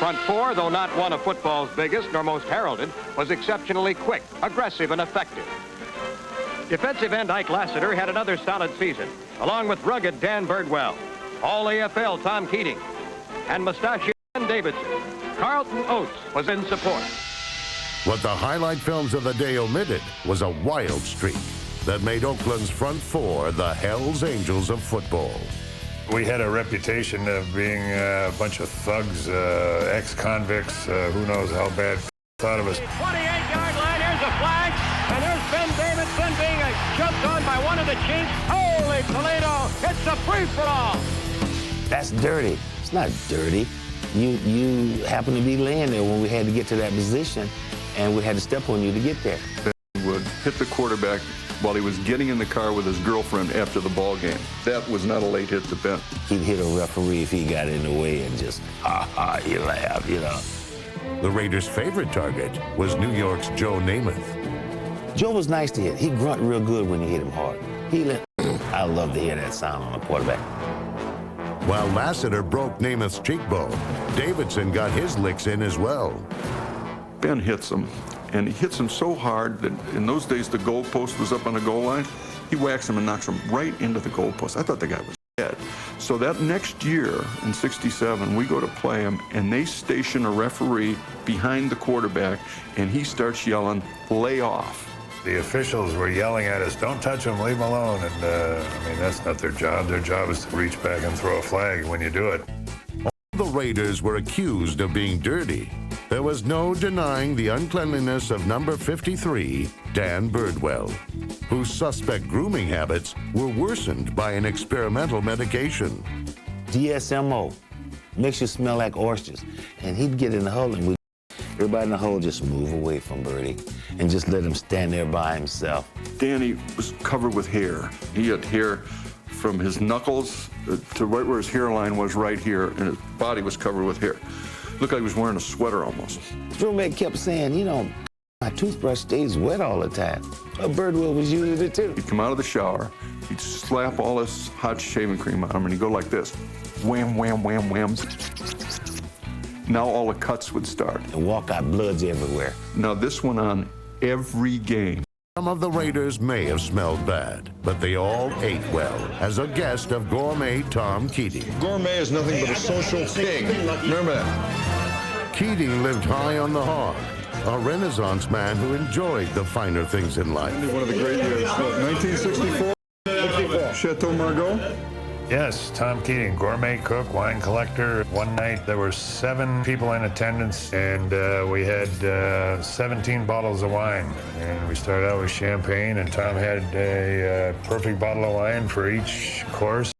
front four, though not one of football's biggest nor most heralded, was exceptionally quick, aggressive, and effective. Defensive end Ike Lassiter had another solid season, along with rugged Dan Birdwell, All-AFL Tom Keating, and mustachioed Ben Davidson. Carlton Oates was in support. What the highlight films of the day omitted was a wild streak that made Oakland's front four the Hells Angels of football. We had a reputation of being a bunch of thugs, ex-convicts, who knows how bad thought of us. 28-yard line, here's a flag, and there's Ben Davidson being jumped on by one of the Chiefs. Holy Toledo, it's a free-for-all. That's dirty. It's not dirty. You happened to be laying there when we had to get to that position, and we had to step on you to get there. Ben would hit the quarterback while he was getting in the car with his girlfriend after the ball game. That was not a late hit to Ben. He'd hit a referee if he got in the way and just, you laugh, you know. The Raiders' favorite target was New York's Joe Namath. Joe was nice to hit. He grunted real good when you hit him hard. I love to hear that sound on a quarterback. While Lassiter broke Namath's cheekbone, Davidson got his licks in as well. Ben hits him, and he hits him so hard that in those days the goalpost was up on the goal line. He whacks him and knocks him right into the goalpost. I thought the guy was dead. So that next year in '67, we go to play him, and they station a referee behind the quarterback, and he starts yelling, "Lay off." The officials were yelling at us, "Don't touch him, leave him alone." And I mean, that's not their job. Their job is to reach back and throw a flag when you do it. The Raiders were accused of being dirty. There was no denying the uncleanliness of number 53, Dan Birdwell, whose suspect grooming habits were worsened by an experimental medication. DSMO makes you smell like oysters. And he'd get in the hole, and everybody in the hole just move away from Birdie and just let him stand there by himself. Danny was covered with hair. He had hair from his knuckles to right where his hairline was right here, and his body was covered with hair. Looked like he was wearing a sweater almost. His roommate kept saying, you know, my toothbrush stays wet all the time. Birdwell was using it too. He'd come out of the shower, he'd slap all this hot shaving cream on him, and he'd go like this. Wham, wham, wham, wham. Now all the cuts would start. And walk out bloods everywhere. Now this went on every game. Some of the Raiders may have smelled bad, but they all ate well, as a guest of gourmet Tom Keating. Gourmet is nothing but a social pig. Remember that. Keating lived high on the hog, a Renaissance man who enjoyed the finer things in life. One of the great years, 1964, Chateau Margaux. Yes, Tom Keating, gourmet cook, wine collector. One night there were 7 people in attendance, and we had 17 bottles of wine. And we started out with champagne, and Tom had a perfect bottle of wine for each course.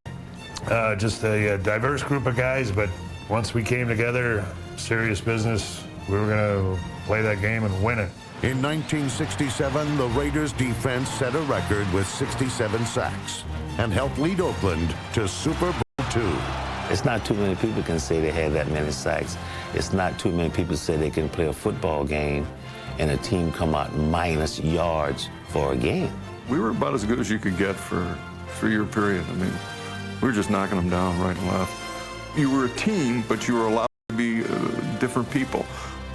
Just a diverse group of guys, but once we came together, serious business, we were going to play that game and win it. In 1967, the Raiders' defense set a record with 67 sacks and helped lead Oakland to Super Bowl II. It's not too many people can say they had that many sacks. It's not too many people say they can play a football game and a team come out minus yards for a game. We were about as good as you could get for a 3-year period. I mean, we were just knocking them down right and left. You were a team, but you were allowed to be different people.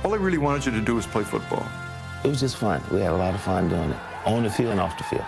All they really wanted you to do was play football. It was just fun. We had a lot of fun doing it, on the field and off the field.